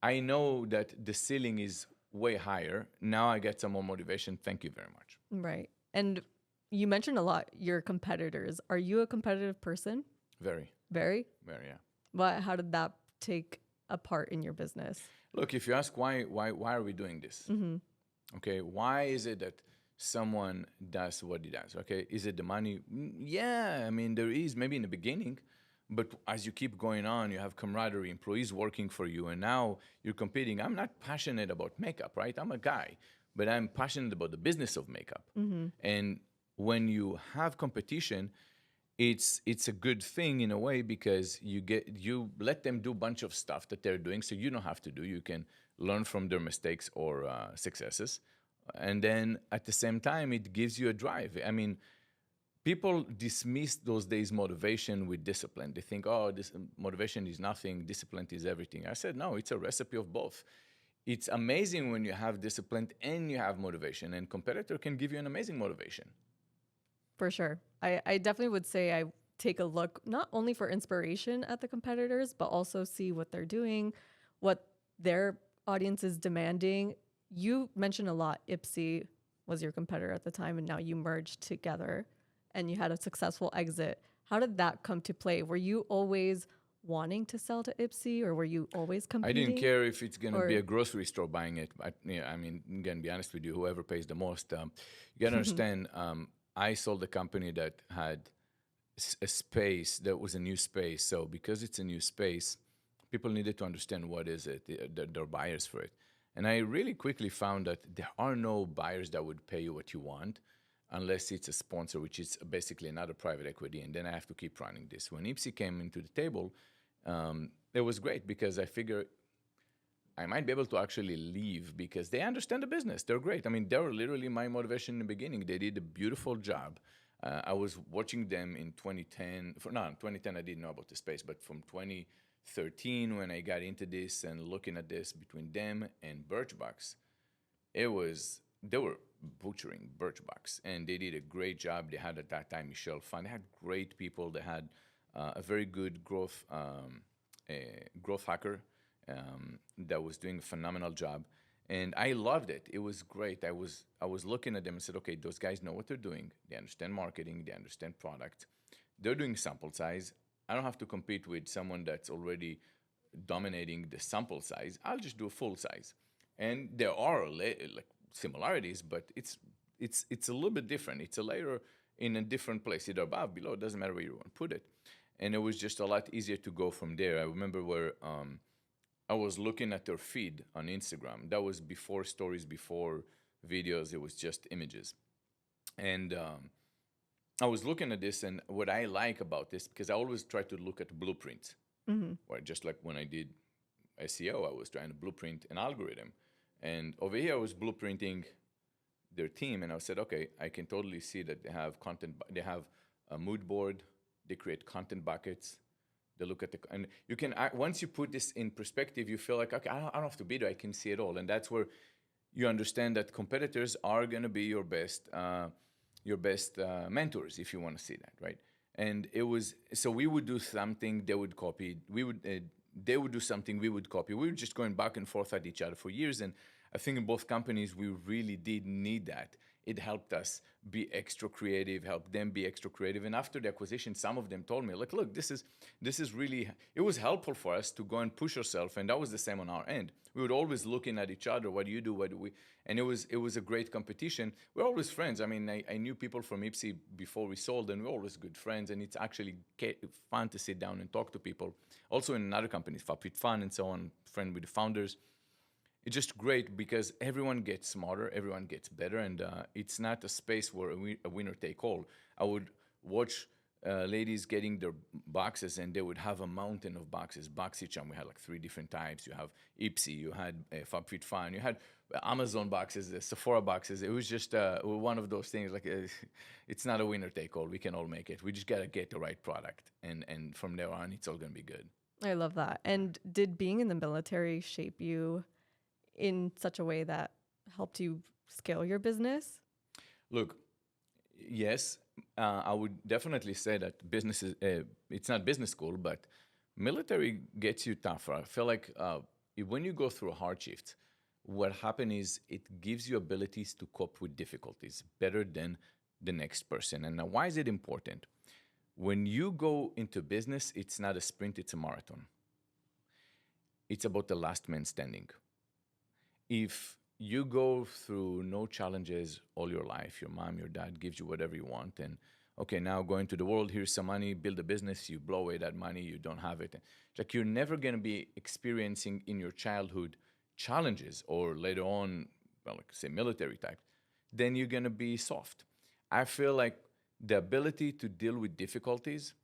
I know that the ceiling is way higher. Now I get some more motivation. Thank you very much. Right. And you mentioned a lot your competitors. Are you a competitive person? Very. Very? Very, yeah. How did that take a part in your business? Look, if you ask why are we doing this? Okay, why is it that someone does what he does. Okay, is it the money? Yeah, I mean there is maybe in the beginning, but as you keep going on, you have camaraderie, employees working for you, and now you're competing. I'm not passionate about makeup, right? I'm a guy, but I'm passionate about the business of makeup. And when you have competition, it's a good thing in a way because you let them do a bunch of stuff that they're doing, so you don't have to do. You can learn from their mistakes or successes, and then at the same time, it gives you a drive. I mean, people dismiss those days motivation with discipline. They think, oh, this motivation is nothing, discipline is everything. I said, no, it's a recipe of both. It's amazing when you have discipline and you have motivation, and competitor can give you an amazing motivation. For sure. I definitely would say I take a look not only for inspiration at the competitors, but also see what they're doing, what their audience is demanding. You mentioned a lot, Ipsy was your competitor at the time, and now you merged together and you had a successful exit. How did that come to play? Were you always wanting to sell to Ipsy, or were you always I competing? didn't care if it's going to be Or- a grocery store buying it. I mean, I'm going to be honest with you, whoever pays the most. You got to understand, I sold a company that had a space that was a new space. So because it's a new space, people needed to understand what is it. There are buyers for it. And I really quickly found that there are no buyers that would pay you what you want unless it's a sponsor, which is basically another private equity. And then I have to keep running this. When Ipsy came into the table, it was great because I figured I might be able to actually leave because they understand the business. They're great. I mean, they were literally my motivation in the beginning. They did a beautiful job. I was watching them in 2010. In 2010, I didn't know about the space, but from 2013, when I got into this and looking at this between them and Birchbox, they were butchering Birchbox, and they did a great job. They had at that time Michelle Fun. They had great people. They had a very good growth hacker that was doing a phenomenal job, and I loved it. It was great. I was looking at them and said, okay, those guys know what they're doing. They understand marketing. They understand product. They're doing sample size. I don't have to compete with someone that's already dominating the sample size. I'll just do a full size, and there are like similarities, but it's a little bit different. It's a layer in a different place, either above, below. It doesn't matter where you want to put it. And it was just a lot easier to go from there. I remember where I was looking at their feed on Instagram. That was before stories, before videos. It was just images. And I was looking at this, and what I like about this, because I always try to look at blueprints, or just like when I did SEO, I was trying to blueprint an algorithm. And over here, I was blueprinting their team, and I said, okay, I can totally see that they have content. They have a mood board. They create content buckets. They look at and you can, once you put this in perspective, you feel like, okay, I don't have to be there. I can see it all. And that's where you understand that competitors are going to be your best mentors, if you want to see that, right? And it was, so we would do something, they would copy. They would do something, we would copy. We were just going back and forth at each other for years. And I think in both companies, we really did need that. It helped us be extra creative, helped them be extra creative. And after the acquisition, some of them told me, like, look, this is really, it was helpful for us to go and push ourselves. And that was the same on our end. We would always looking at each other, what do you do, what do we? And it was a great competition. We're always friends. I mean, I knew people from Ipsy before we sold, and we're always good friends. And it's actually fun to sit down and talk to people. Also in another companies, FabFitFun and so on, friend with the founders. It's just great because everyone gets smarter, everyone gets better, and it's not a space where a winner take all. I would watch ladies getting their boxes, and they would have a mountain of boxes. Boxycharm, we had like 3 different types. You have Ipsy, you had FabFitFun, you had Amazon boxes, Sephora boxes. It was just one of those things. Like it's not a winner take all. We can all make it. We just gotta get the right product, and from there on, it's all gonna be good. I love that. And did being in the military shape you in such a way that helped you scale your business? Look, yes, I would definitely say that business is, it's not business school, but military gets you tougher. I feel like when you go through hardships, what happens is it gives you abilities to cope with difficulties better than the next person. And now, why is it important? When you go into business, it's not a sprint, it's a marathon. It's about the last man standing. If you go through no challenges all your life. Your mom, your dad gives you whatever you want. And okay, now go into the world, here's some money, build a business, you blow away that money, you don't have it. Like you're never going to be experiencing in your childhood challenges or later on, well, like say military type, then you're going to be soft. I feel like the ability to deal with difficulties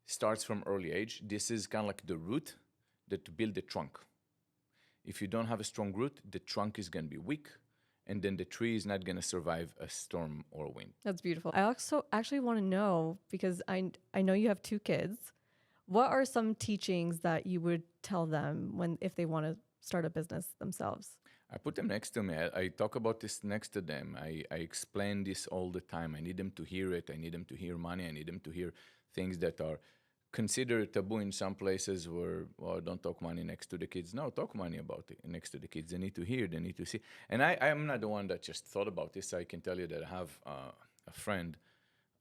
starts from early age. This is kind of like the root that to build the trunk. If you don't have a strong root, the trunk is going to be weak, and then the tree is not going to survive a storm or wind. That's beautiful. I also actually want to know, because I know you have 2 kids. What are some teachings that you would tell them if they want to start a business themselves? I put them next to me. I talk about this next to them. I explain this all the time. I need them to hear it. I need them to hear money. I need them to hear things that are considered taboo in some places where, well, don't talk money next to the kids. No, talk money about it next to the kids. They need to hear, they need to see. And I'm not the one that just thought about this. I can tell you that I have a friend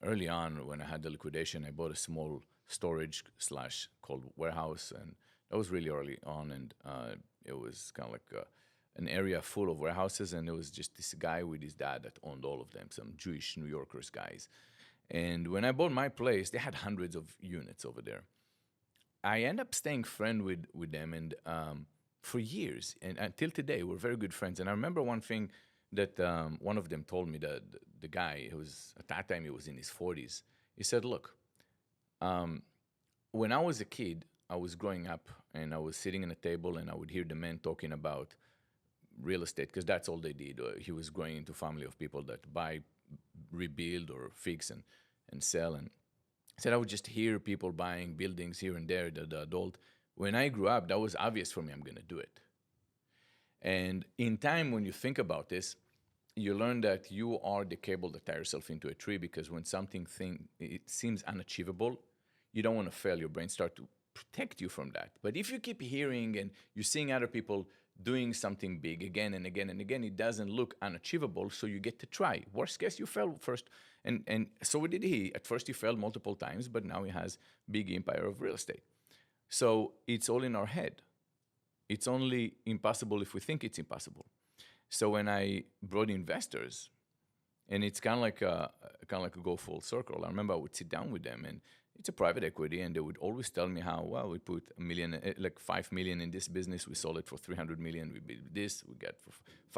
early on when I had the liquidation. I bought a small storage / called warehouse. And that was really early on. And it was kind of like an area full of warehouses. And there was just this guy with his dad that owned all of them, some Jewish New Yorkers guys. And when I bought my place, they had hundreds of units over there. I end up staying friend with them, and for years, and until today, we're very good friends. And I remember one thing that one of them told me, that the guy, who was, at that time, he was in his 40s. He said, look, when I was a kid, I was growing up, and I was sitting at a table, and I would hear the men talking about real estate, because that's all they did. He was growing into a family of people that buy, rebuild or fix and sell. And said I would just hear people buying buildings here and there, the adult. When I grew up, that was obvious for me, I'm going to do it. And in time, when you think about this, you learn that you are the cable that ties yourself into a tree, because when it seems unachievable, you don't want to fail. Your brain starts to protect you from that. But if you keep hearing and you're seeing other people doing something big again and again and again, it doesn't look unachievable, so you get to try. Worst case, you fail first. And so did he. At first, he failed multiple times, but now he has big empire of real estate. So it's all in our head. It's only impossible if we think it's impossible. So when I brought investors, and it's kind of like a go full circle. I remember I would sit down with them, and it's a private equity, and they would always tell me how, well, we put $1 million, like $5 million in this business. We sold it for $300 million. We built this, we got for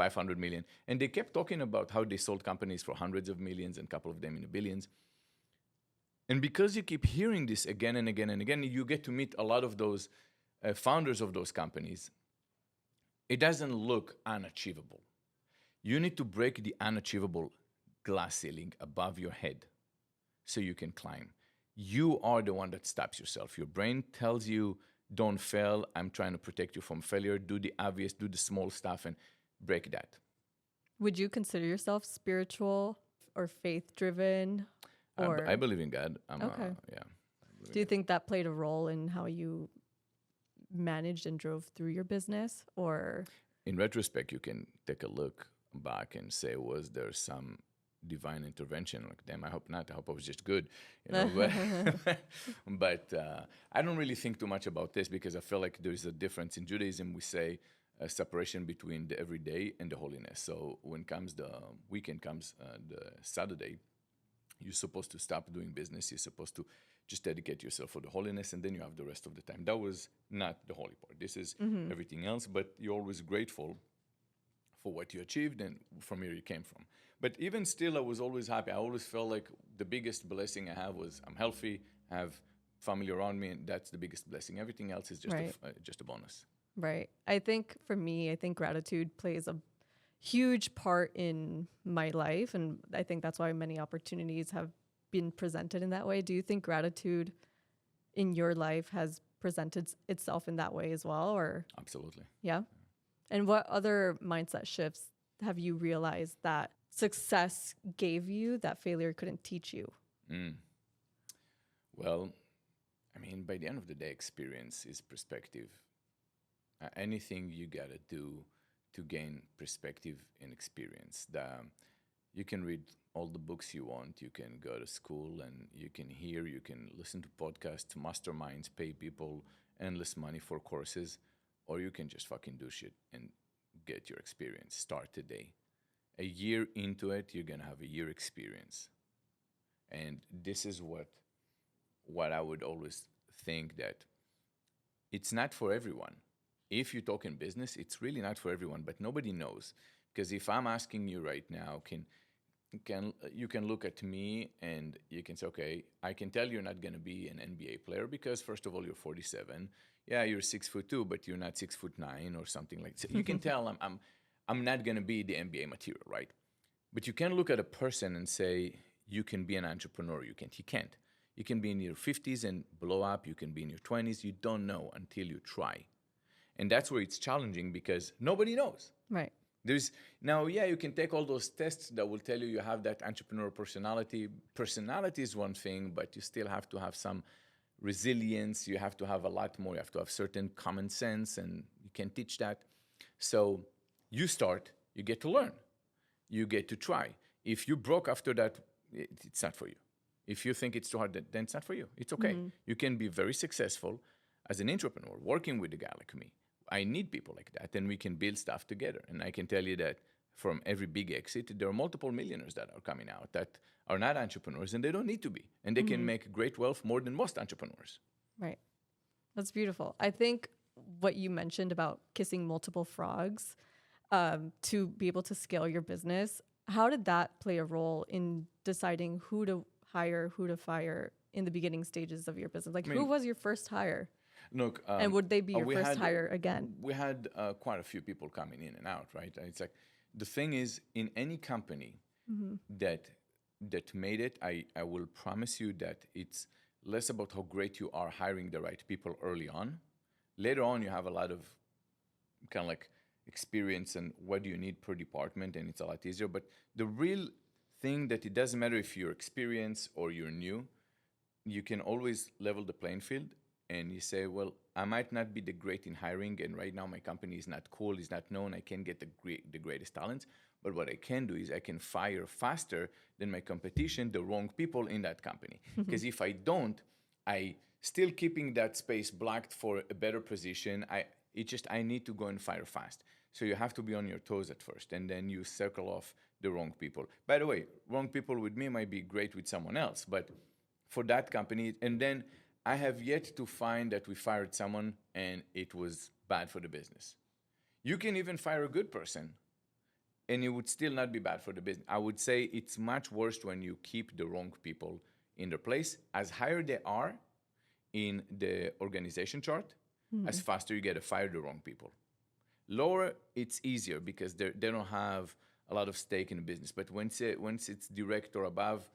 $500 million. And they kept talking about how they sold companies for hundreds of millions and a couple of them in the billions. And because you keep hearing this again and again and again, you get to meet a lot of those founders of those companies. It doesn't look unachievable. You need to break the unachievable glass ceiling above your head so you can climb. You are the one that stops yourself. Your brain tells you, don't fail. I'm trying to protect you from failure. Do the obvious, do the small stuff, and break that. Would you consider yourself spiritual or faith-driven? Or I believe in God. Okay. Yeah. Do you think that played a role in how you managed and drove through your business? Or in retrospect, you can take a look back and say, was there some divine intervention? Like, damn, I hope not. I hope I was just good, you know. But I don't really think too much about this, because I feel like there's a difference. In Judaism, we say a separation between the everyday and the holiness. So when comes the weekend, comes the Saturday, you're supposed to stop doing business. You're supposed to just dedicate yourself for the holiness, and then you have the rest of the time. That was not the holy part. This is everything else, but you're always grateful for what you achieved and from where you came from. But even still, I was always happy. I always felt like the biggest blessing I have was I'm healthy, I have family around me, and that's the biggest blessing. Everything else is just just a bonus. Right. I think for me, gratitude plays a huge part in my life. And I think that's why many opportunities have been presented in that way. Do you think gratitude in your life has presented itself in that way as well? Or Absolutely. Yeah. And what other mindset shifts have you realized that success gave you that failure couldn't teach you? Well, I mean, by the end of the day, experience is perspective. Anything you got to do to gain perspective and experience. You can read all the books you want. You can go to school and you can listen to podcasts, masterminds, pay people endless money for courses, or you can just fucking do shit and get your experience. Start today. A year into it, you're gonna have a year experience. And this is what I would always think, that it's not for everyone. If you talk in business, it's really not for everyone, but nobody knows. Because if I'm asking you right now, you can look at me and you can say, okay, I can tell you're not going to be an NBA player because first of all, you're 47. Yeah, you're 6'2", but you're not 6'9" or something like that. You can tell I'm not going to be the NBA material, right? But you can look at a person and say, you can be an entrepreneur. You can't. He can't. You can be in your 50s and blow up. You can be in your 20s. You don't know until you try. And that's where it's challenging because nobody knows. Right. There's now, yeah, you can take all those tests that will tell you have that entrepreneur personality. Personality is one thing, but you still have to have some resilience. You have to have a lot more. You have to have certain common sense, and you can teach that. So you start, you get to learn, you get to try. If you broke after that, it's not for you. If you think it's too hard, then it's not for you. It's okay. Mm-hmm. You can be very successful as an entrepreneur, working with a guy like me. I need people like that, and we can build stuff together. And I can tell you that from every big exit, there are multiple millionaires that are coming out that are not entrepreneurs, and they don't need to be. And they can make great wealth more than most entrepreneurs. Right. That's beautiful. I think what you mentioned about kissing multiple frogs to be able to scale your business, how did that play a role in deciding who to hire, who to fire in the beginning stages of your business? Like, who was your first hire? Look, and would they be your first hire again? We had quite a few people coming in and out, right? It's like, the thing is, in any company that made it, I will promise you that it's less about how great you are hiring the right people early on. Later on, you have a lot of kind of like experience and what do you need per department, and it's a lot easier. But the real thing that it doesn't matter if you're experienced or you're new, you can always level the playing field. And you say, well, I might not be the great in hiring, and right now my company is not cool, is not known, I can't get the greatest talents. But what I can do is I can fire faster than my competition, the wrong people in that company. Because if I don't, I still keeping that space blocked for a better position. I need to go and fire fast. So you have to be on your toes at first, and then you circle off the wrong people. By the way, wrong people with me might be great with someone else, but for that company, and then I have yet to find that we fired someone and it was bad for the business. You can even fire a good person and it would still not be bad for the business. I would say it's much worse when you keep the wrong people in their place. As higher they are in the organization chart, as faster you get to fire the wrong people. Lower, it's easier because they don't have a lot of stake in the business. But once it's direct or above,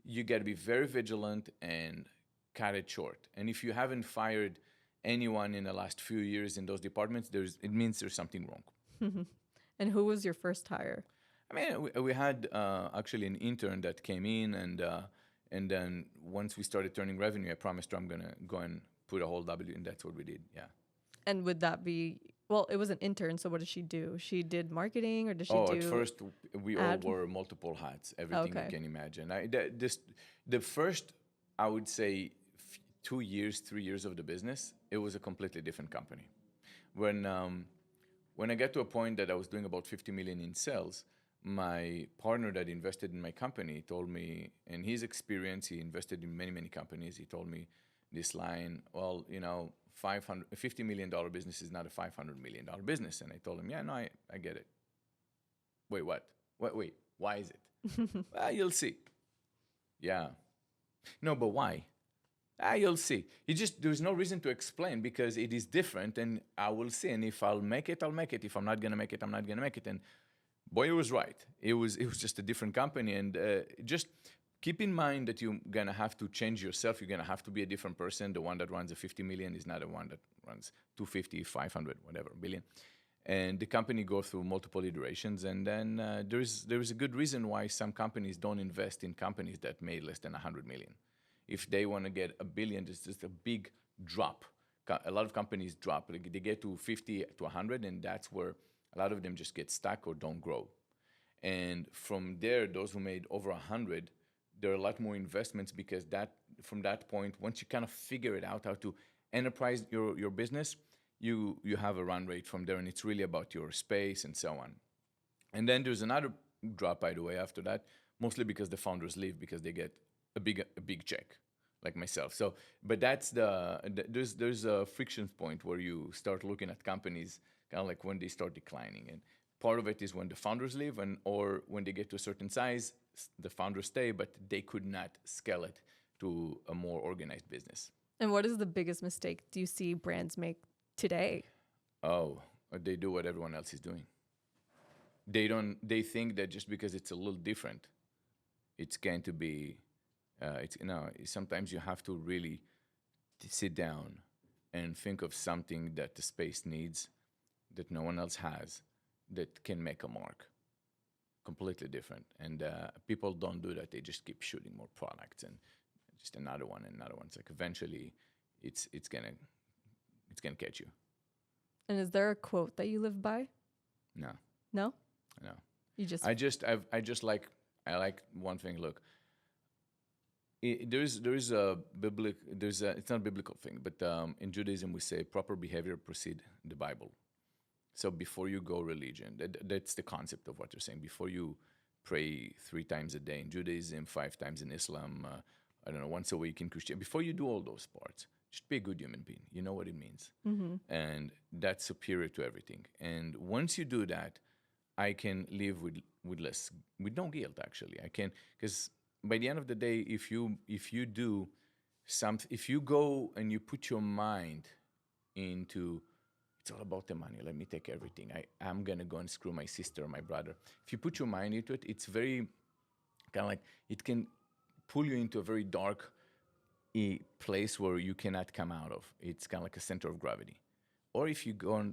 you got to be very vigilant and cut it short. And if you haven't fired anyone in the last few years in those departments, it means there's something wrong. And who was your first hire? I mean, we had actually an intern that came in, and then once we started turning revenue, I promised her I'm going to go and put a whole W, and that's what we did, yeah. And would that be, well, it was an intern, so what did she do? She did marketing, or did she do... at first, we all wore multiple hats, everything you can imagine. The first, I would say, 3 years of the business, it was a completely different company. When I got to a point that I was doing about 50 million in sales, my partner that invested in my company told me, in his experience, he invested in many, many companies, he told me this line, well, $50 million business is not a $500 million business. And I told him, yeah, no, I get it. Wait, what? Wait, why is it? Well, you'll see. Yeah. No, but why? You'll see. There's no reason to explain because it is different, and I will see. And if I'll make it, I'll make it. If I'm not going to make it, I'm not going to make it. And boy, it was right. It was just a different company. And just keep in mind that you're going to have to change yourself. You're going to have to be a different person. The one that runs a 50 million is not the one that runs 250, 500, whatever, billion. And the company goes through multiple iterations. And then there's a good reason why some companies don't invest in companies that made less than 100 million. If they want to get $1 billion, it's just a big drop. A lot of companies drop. They get to 50 to 100, and that's where a lot of them just get stuck or don't grow. And from there, those who made over 100, there are a lot more investments because from that point, once you kind of figure it out how to enterprise your business, you have a run rate from there, and it's really about your space and so on. And then there's another drop, by the way, after that, mostly because the founders leave because they get a big check, like myself. So, but that's there's a friction point where you start looking at companies kind of like when they start declining, and part of it is when the founders leave, and or when they get to a certain size, the founders stay, but they could not scale it to a more organized business. And what is the biggest mistake do you see brands make today? Oh, they do what everyone else is doing. They think that just because it's a little different, it's going to be, sometimes you have to really sit down and think of something that the space needs that no one else has that can make a mark. Completely different. And people don't do that. They just keep shooting more products and just another one and another one. It's like eventually it's gonna catch you. And is there a quote that you live by? No. No? No. You just I like one thing. Look, it's not a biblical thing, but in Judaism we say proper behavior precedes the Bible. So before you go religion, that's the concept of what you're saying. Before you pray 3 times a day in Judaism, 5 times in Islam, I don't know, once a week in Christianity. Before you do all those parts, just be a good human being. You know what it means. Mm-hmm. And that's superior to everything. And once you do that, I can live with no guilt, actually. I can, because by the end of the day, if you do something, if you go and you put your mind into, it's all about the money, let me take everything, I'm going to go and screw my sister or my brother. If you put your mind into it, it's very kind of like, it can pull you into a very dark place where you cannot come out of. It's kind of like a center of gravity. Or if you go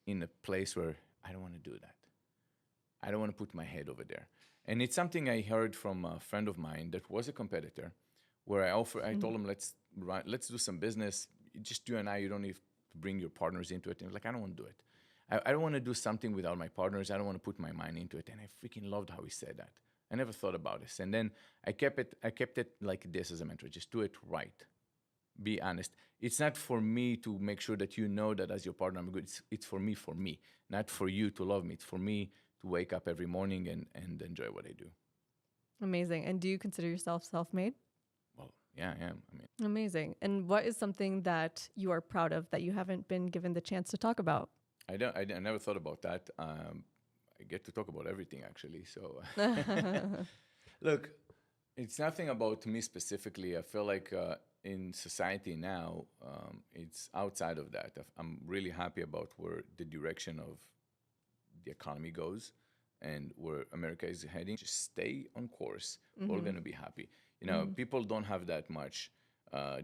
in a place where I don't want to do that. I don't want to put my head over there. And it's something I heard from a friend of mine that was a competitor, where I told him, let's do some business. Just you and I, you don't need to bring your partners into it. And he was like, I don't want to do it. I don't want to do something without my partners. I don't want to put my mind into it. And I freaking loved how he said that. I never thought about this. And then I kept it like this as a mantra. Just do it right. Be honest. It's not for me to make sure that you know that as your partner I'm good. It's for me, not for you to love me. It's for me to wake up every morning and enjoy what I do. Amazing. And do you consider yourself self-made? Well, yeah, I am. Amazing. And what is something that you are proud of that you haven't been given the chance to talk about? I never thought about that. I get to talk about everything, actually. So, look, it's nothing about me specifically. I feel like in society now, it's outside of that. I'm really happy about where the direction of the economy goes and where America is heading. Just stay on course. Mm-hmm. We're going to be happy. People don't have that much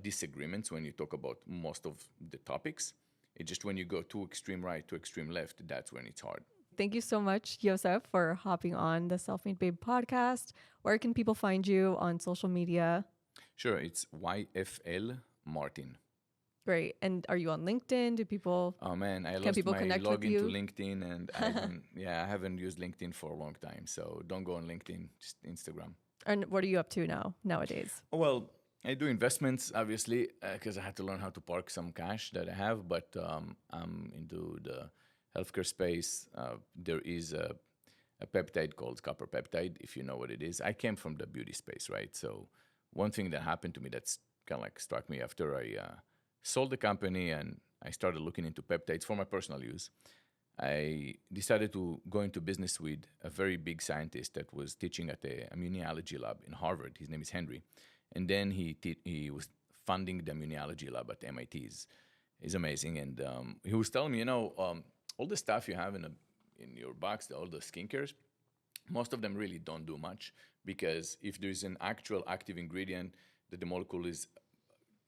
disagreements when you talk about most of the topics. It's just when you go too extreme right, too extreme left, that's when it's hard. Thank you so much, Yosef, for hopping on the Self-Made Babe podcast. Where can people find you on social media? Sure, it's YFL Martin. Great. And are you on LinkedIn? Do people? Oh man, I lost my login to LinkedIn, and I haven't used LinkedIn for a long time. So don't go on LinkedIn, just Instagram. And what are you up to nowadays? Well, I do investments, obviously, because I had to learn how to park some cash that I have. But I'm into the healthcare space. There is a peptide called copper peptide, if you know what it is. I came from the beauty space, right? So one thing that happened to me that's kind of like struck me after I sold the company and I started looking into peptides for my personal use. I decided to go into business with a very big scientist that was teaching at the immunology lab in Harvard. His name is Henry. And then he was funding the immunology lab at MIT. He's amazing. And he was telling me, all the stuff you have in your box, all the skincares, most of them really don't do much, because if there's an actual active ingredient that the molecule is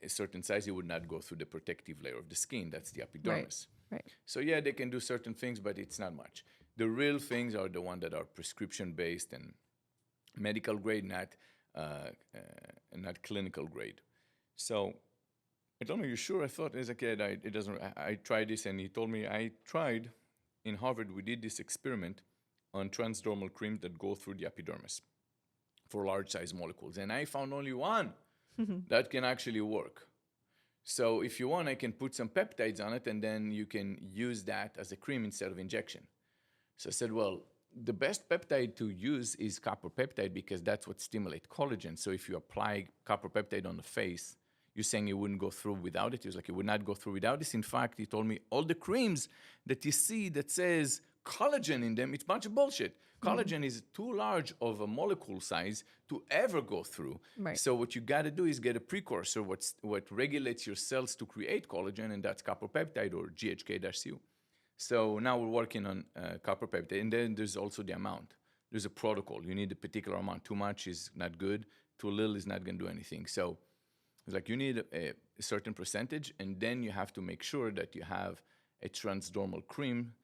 a certain size, it would not go through the protective layer of the skin. That's the epidermis. Right. So yeah, they can do certain things, but it's not much. The real things are the ones that are prescription-based and medical grade, not clinical grade. So I told him, "You sure?" I thought as a kid, I tried this, and he told me, I tried in Harvard. We did this experiment on transdermal creams that go through the epidermis for large size molecules, and I found only one that can actually work. So if you want, I can put some peptides on it, and then you can use that as a cream instead of injection. So I said, well, the best peptide to use is copper peptide because that's what stimulates collagen. So if you apply copper peptide on the face, you're saying it wouldn't go through without it. He was like, it would not go through without this. In fact, he told me all the creams that you see that says collagen in them, it's a bunch of bullshit. Collagen is too large of a molecule size to ever go through. Right. So what you got to do is get a precursor, what regulates your cells to create collagen, and that's copper peptide or GHK-CU. So now we're working on copper peptide, and then there's also the amount. There's a protocol. You need a particular amount. Too much is not good. Too little is not going to do anything. So it's like you need a certain percentage, and then you have to make sure that you have a transdermal cream.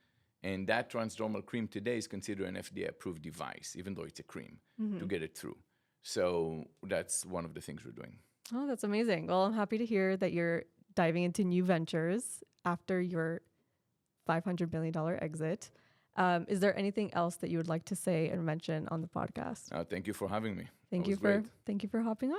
And that transdermal cream today is considered an FDA-approved device, even though it's a cream, to get it through. So that's one of the things we're doing. Oh, that's amazing. Well, I'm happy to hear that you're diving into new ventures after your $500 million exit. Is there anything else that you would like to say and mention on the podcast? Thank you for having me. Thank you for hopping on.